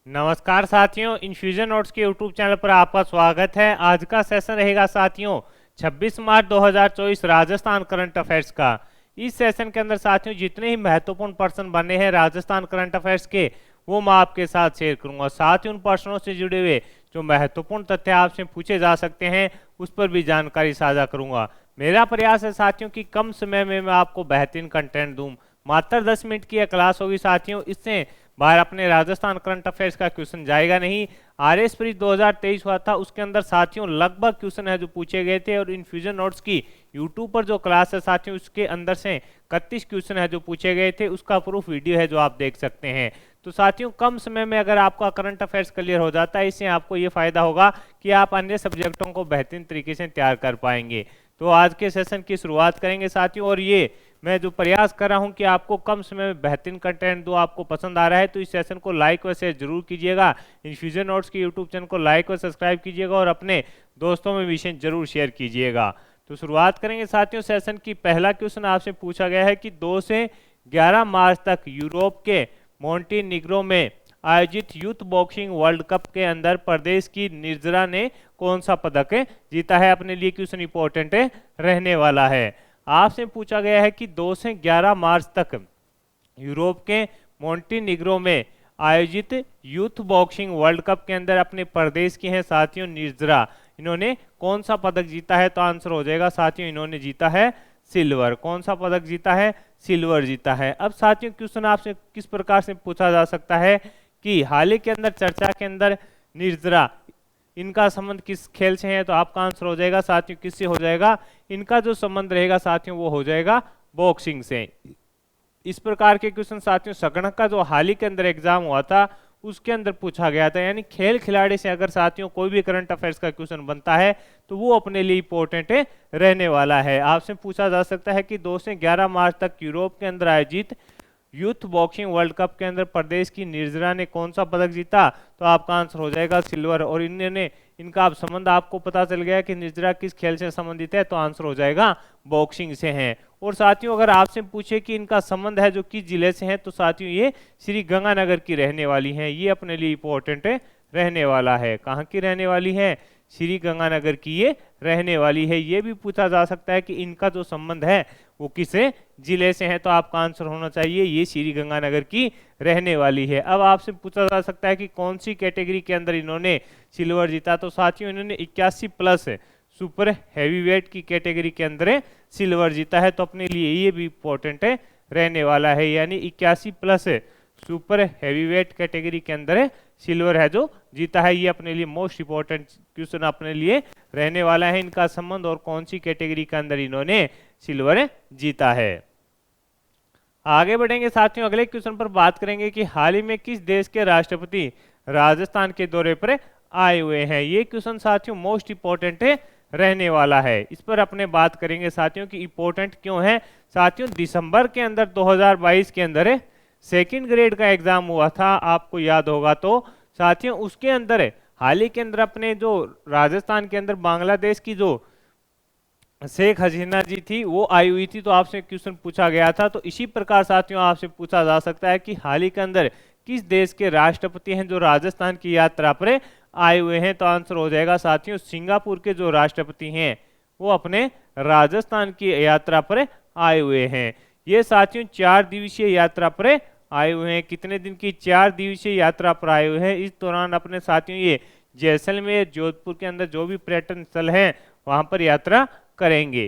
नमस्कार साथियों, infusion notes के यूट्यूब चैनल पर आपका स्वागत है। आज का सेशन रहेगा साथियों 26 मार्च 2024 राजस्थान करंट अफेयर्स का। इस सेशन के अंदर साथियों जितने ही महत्वपूर्ण पर्सन बने हैं राजस्थान करंट अफेयर्स के, वो मैं आपके साथ शेयर करूंगा। साथ ही उन पर्सनों से जुड़े हुए जो महत्वपूर्ण तथ्य आपसे पूछे जा सकते हैं उस पर भी जानकारी साझा करूंगा। मेरा प्रयास है साथियों कि कम समय में मैं आपको बेहतरीन कंटेंट दूं। मात्र 10 मिनट की यह क्लास होगी साथियों, इससे बाहर अपने राजस्थान करंट अफेयर्स का क्वेश्चन जाएगा नहीं। आरएस प्री 2023 हुआ था, उसके अंदर साथियों लगभग क्वेश्चन है जो पूछे गए थे, और इन्फ्यूजन नोट्स की यूट्यूब पर जो क्लास है साथियों उसके अंदर से 31 क्वेश्चन है जो पूछे गए थे, उसका प्रूफ वीडियो है जो आप देख सकते हैं। तो साथियों कम समय में अगर आपका करंट अफेयर्स क्लियर हो जाता है, इससे आपको ये फायदा होगा कि आप अन्य सब्जेक्टों को बेहतरीन तरीके से तैयार कर पाएंगे। तो आज के सेशन की शुरुआत करेंगे साथियों, और ये मैं जो प्रयास कर रहा हूं कि आपको कम समय में बेहतरीन कंटेंट दो। आपको पसंद आ रहा है तो इस सेशन को लाइक व शेयर जरूर कीजिएगा। इन्फ्यूजन नोट्स के यूट्यूब चैनल को लाइक व सब्सक्राइब कीजिएगा और अपने दोस्तों में विषय जरूर शेयर कीजिएगा। तो शुरुआत करेंगे साथियों सेशन की। पहला क्वेश्चन आपसे पूछा गया है कि 2 से 11 मार्च तक यूरोप के मोंटेनिग्रो में आयोजित यूथ बॉक्सिंग वर्ल्ड कप के अंदर प्रदेश की निर्जरा ने कौन सा पदक जीता है। अपने लिए क्वेश्चन इंपॉर्टेंट रहने वाला है। आपसे पूछा गया है कि 2 से 11 मार्च तक यूरोप के मोंटेनिग्रो में आयोजित यूथ बॉक्सिंग वर्ल्ड कप के अंदर अपने प्रदेश की हैं साथियों निर्जरा, इन्होंने कौन सा पदक जीता है। तो आंसर हो जाएगा साथियों इन्होंने जीता है सिल्वर। कौन सा पदक जीता है? सिल्वर जीता है। अब साथियों क्वेश्चन आपसे किस प्रकार से पूछा जा सकता है कि हाल ही के अंदर चर्चा के अंदर निर्जरा, इनका संबंध किस खेल से है। तो आपका आंसर हो जाएगा साथियों किससे हो जाएगा, इनका जो संबंध रहेगा साथियों वो हो जाएगा बॉक्सिंग से। इस प्रकार के क्वेश्चन साथियों संगणक का जो हाल ही के अंदर एग्जाम हुआ था उसके अंदर पूछा गया था। यानी खेल खिलाड़ी से अगर साथियों कोई भी करंट अफेयर्स का क्वेश्चन बनता है तो वो अपने लिए इंपॉर्टेंट रहने वाला है। आपसे पूछा जा सकता है कि 2 से 11 मार्च तक यूरोप के अंदर आयोजित यूथ बॉक्सिंग वर्ल्ड कप के अंदर प्रदेश की निर्जरा ने कौन सा पदक जीता। तो आपका आंसर हो जाएगा सिल्वर। और इन्होंने इनका अब संबंध आपको पता चल गया कि निर्जरा किस खेल से संबंधित है, तो आंसर हो जाएगा बॉक्सिंग से हैं। और साथियों अगर आपसे पूछे कि इनका संबंध है जो किस जिले से है, तो साथियों ये श्री गंगानगर की रहने वाली हैं। ये अपने लिए इंपॉर्टेंट रहने वाला है। कहाँ की रहने वाली है? श्री गंगानगर की ये रहने वाली है। ये भी पूछा जा सकता है कि इनका जो संबंध है वो किस जिले से है। तो आपका आंसर होना चाहिए ये श्री गंगानगर की रहने वाली है। अब आपसे पूछा जा सकता है कि कौन सी कैटेगरी के अंदर इन्होंने सिल्वर जीता। तो साथियों इन्होंने 81 प्लस सुपर हैवीवेट की कैटेगरी के अंदर सिल्वर जीता है। तो अपने लिए ये भी इंपॉर्टेंट रहने वाला है। यानी 81 प्लस सुपर हैवीवेट कैटेगरी के अंदर सिल्वर है जो जीता है। ये अपने लिए मोस्ट इंपॉर्टेंट क्वेश्चन अपने लिए रहने वाला है। इनका संबंध और कौन सी कैटेगरी के अंदर इन्होंने सिल्वर जीता है। आगे बढ़ेंगे साथियों, अगले क्वेश्चन पर बात करेंगे कि हाल ही में किस देश के राष्ट्रपति राजस्थान के दौरे पर आए हुए हैं। ये क्वेश्चन साथियों मोस्ट इंपॉर्टेंट रहने वाला है। इस पर अपने बात करेंगे साथियों कि इंपॉर्टेंट क्यों है। साथियों दिसंबर के अंदर 2022 के अंदर सेकंड ग्रेड का एग्जाम हुआ था, आपको याद होगा। तो साथियों उसके अंदर हाल ही के अंदर अपने जो राजस्थान के अंदर बांग्लादेश की जो शेख हसीना जी थी वो आई हुई थी, तो आपसे क्वेश्चन पूछा गया था। तो इसी प्रकार साथियों आपसे पूछा जा सकता है कि हाल ही के अंदर किस देश के राष्ट्रपति हैं जो राजस्थान की यात्रा पर आए हुए हैं। तो आंसर हो जाएगा साथियों सिंगापुर के जो राष्ट्रपति हैं वो अपने राजस्थान की यात्रा पर आए हुए हैं। ये साथियों 4 दिवसीय यात्रा पर आए हुए हैं। कितने दिन की? 4 दिवसीय यात्रा पर आए हुए हैं। इस दौरान अपने साथियों ये जैसलमेर जोधपुर के अंदर जो भी पर्यटन स्थल हैं वहां पर यात्रा करेंगे।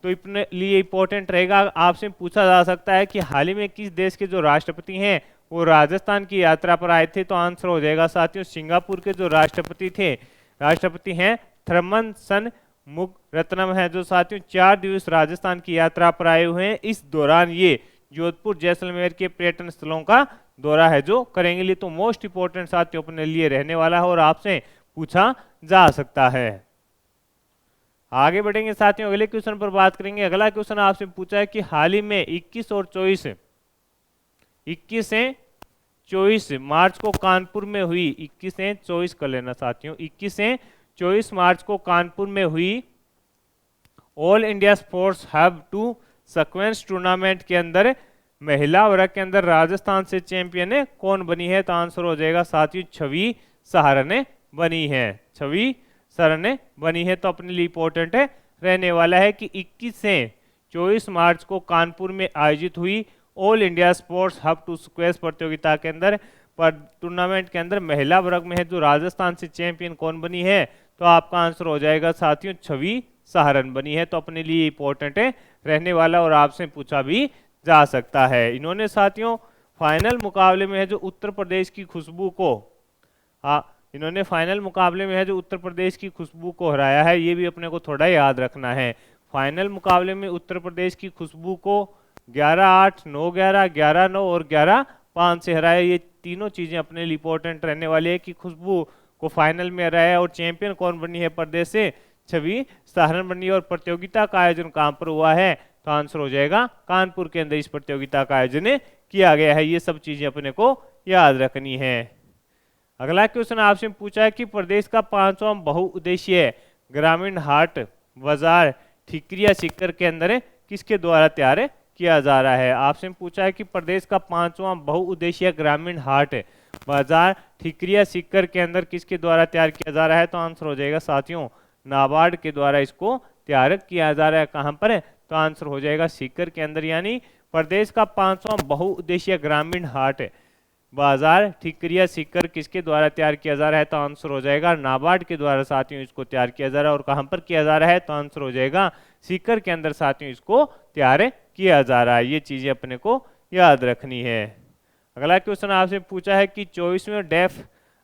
तो अपने लिए इंपॉर्टेंट रहेगा। आपसे पूछा जा सकता है कि हाल ही में किस देश के जो राष्ट्रपति हैं वो राजस्थान की यात्रा पर आए थे। तो आंसर हो जाएगा साथियों सिंगापुर के जो राष्ट्रपति हैं थर्मन सन मुगरत्नम है, जो साथियों 4 दिवस राजस्थान की यात्रा पर आए हुए हैं। इस दौरान ये जोधपुर जैसलमेर के पर्यटन स्थलों का दौरा है जो करेंगे। लिए तो मोस्ट इंपॉर्टेंट साथियों अपने लिए रहने वाला है और आपसे पूछा जा सकता है। आगे बढ़ेंगे साथियों, अगले क्वेश्चन पर बात करेंगे। अगला क्वेश्चन आपसे पूछा है कि हाल ही में 21 से 24 मार्च को कानपुर में हुई 21 से 24 कर लेना साथियों, 21 से 24 मार्च को कानपुर में हुई all India sports hub two sequence tournament के अंदर महिला वर्ग के अंदर राजस्थान से चैंपियन कौन बनी है? तो आंसर हो जाएगा साथियों छवि सहारने बनी है। छवि सहारने बनी है। तो अपने लिए इंपॉर्टेंट है रहने वाला है कि 21 से 24 मार्च को कानपुर में आयोजित हुई all India sports hub two squash प्रतियोगिता के अंदर पर टूर्नामेंट के अंदर महिला वर्ग में है जो राजस्थान से चैंपियन कौन बनी है? तो आपका आंसर हो जाएगा साथियों छवि सहारन बनी है। तो अपने लिए इंपॉर्टेंट है रहने वाला और आपसे पूछा भी जा सकता है। इन्होंने साथियों फाइनल मुकाबले में है जो उत्तर प्रदेश की खुशबू को इन्होंने फाइनल मुकाबले में है जो उत्तर प्रदेश की खुशबू को हराया है। ये भी अपने को थोड़ा याद रखना है। फाइनल मुकाबले में उत्तर प्रदेश की खुशबू को 11-8, 9-11, 11-9 और 11-5 से हराया। ये तीनों चीजें अपने लिए इंपॉर्टेंट रहने वाली है कि खुशबू को फाइनल में हराया और चैंपियन कौन बनी है प्रदेश से? छवि सहारन बनी है। और प्रतियोगिता का आयोजन कहां पर हुआ है? तो आंसर हो जाएगा कानपुर के अंदर इस प्रतियोगिता का आयोजन किया गया है। ये सब चीजें अपने को याद रखनी है। अगला क्वेश्चन आपसे पूछा है कि प्रदेश का 5वां बहुउद्देशीय ग्रामीण हाट बाजार ठिकरिया सीकर के अंदर किसके द्वारा तैयार किया जा रहा है? आपसे पूछा है कि प्रदेश का 5वां बहुउद्देशीय ग्रामीण हाट बाजार ठिकरिया सीकर के अंदर किसके द्वारा तैयार किया जा रहा है? तो आंसर हो जाएगा साथियों नाबार्ड के द्वारा इसको तैयार किया जा रहा है। कहां पर? तो आंसर हो जाएगा सीकर के अंदर। यानी प्रदेश का 5वां बहुउद्देशीय ग्रामीण हाट बाजार ठिकरिया सीकर किसके द्वारा तैयार किया जा रहा है? तो आंसर हो जाएगा नाबार्ड के द्वारा साथियों इसको तैयार किया जा रहा है। और कहां पर किया जा रहा है? तो आंसर हो जाएगा सीकर के अंदर साथियों इसको तैयार किया जा रहा है। ये चीजें अपने को याद रखनी है। अगला क्वेश्चन आपसे पूछा है कि 24वें डेफ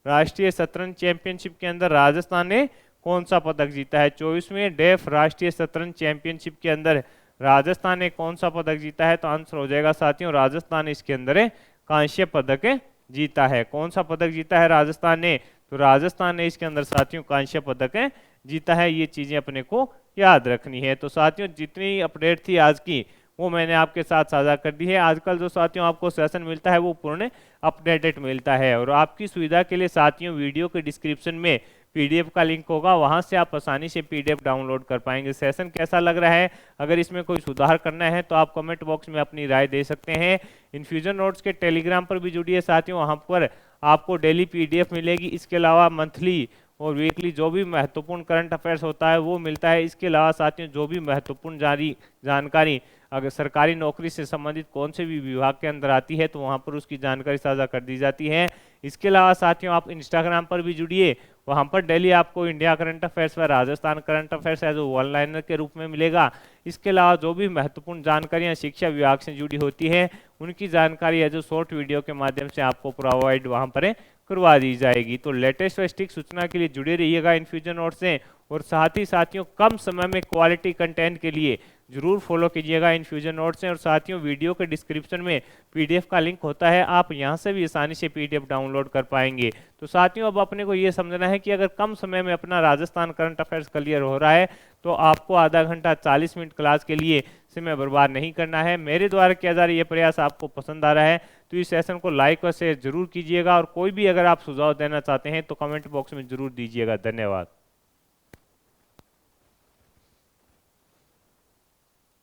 राष्ट्रीय शतरंज चैंपियनशिप के अंदर राजस्थान ने कौन सा पदक जीता है? 24वें डेफ राष्ट्रीय शतरंज चैंपियनशिप के अंदर राजस्थान ने कौन सा पदक जीता है? तो आंसर हो जाएगा साथियों राजस्थान इसके अंदर कांस्य पदक जीता है। कौन सा पदक जीता है राजस्थान ने? तो राजस्थान ने इसके अंदर साथियों कांस्य पदक जीता है। ये चीजें अपने को याद रखनी है। तो साथियों जितनी अपडेट थी आज की वो मैंने आपके साथ साझा कर दी है। आजकल जो साथियों आपको सेशन मिलता है वो पूर्ण अपडेटेड मिलता है। और आपकी सुविधा के लिए साथियों वीडियो के डिस्क्रिप्शन में पीडीएफ का लिंक होगा, वहां से आप आसानी से पीडीएफ डाउनलोड कर पाएंगे। सेशन कैसा लग रहा है, अगर इसमें कोई सुधार करना है तो आप कमेंट बॉक्स में अपनी राय दे सकते हैं। इन्फ्यूजन नोट्स के टेलीग्राम पर भी जुड़िए साथियों, वहां पर आपको डेली पीडीएफ मिलेगी। इसके अलावा मंथली और वीकली जो भी महत्वपूर्ण करंट अफेयर्स होता है वो मिलता है। इसके अलावा साथियों जो भी महत्वपूर्ण जानकारी अगर सरकारी नौकरी से संबंधित कौन से भी विभाग के अंदर आती है तो वहां पर उसकी जानकारी साझा कर दी जाती है। इसके अलावा साथियों आप इंस्टाग्राम पर भी जुड़िए, वहां पर डेली आपको इंडिया करंट अफेयर्स व राजस्थान करंट अफेयर्स है जो वन लाइनर के रूप में मिलेगा। इसके अलावा जो भी महत्वपूर्ण जानकारियां शिक्षा विभाग से जुड़ी होती है उनकी जानकारी है जो शॉर्ट वीडियो के माध्यम से आपको प्रोवाइड वहां पर करवा दी जाएगी। तो लेटेस्ट व स्टिक सूचना के लिए जुड़े रहिएगा इन्फ्यूजन नोट से। और साथ ही साथियों कम समय में क्वालिटी कंटेंट के लिए जरूर फॉलो कीजिएगा इन्फ्यूजन नोट से। और साथियों वीडियो के डिस्क्रिप्शन में पीडीएफ का लिंक होता है, आप यहां से भी आसानी से पीडीएफ डाउनलोड कर पाएंगे। तो साथियों अब अपने को ये समझना है कि अगर कम समय में अपना राजस्थान करंट अफेयर्स क्लियर हो रहा है तो आपको आधा घंटा 40 मिनट क्लास के लिए समय बर्बाद नहीं करना है। मेरे द्वारा किया जा रहा ये प्रयास आपको पसंद आ रहा है तो इस सेशन को लाइक और शेयर जरूर कीजिएगा। और कोई भी अगर आप सुझाव देना चाहते हैं तो कमेंट बॉक्स में जरूर दीजिएगा। धन्यवाद।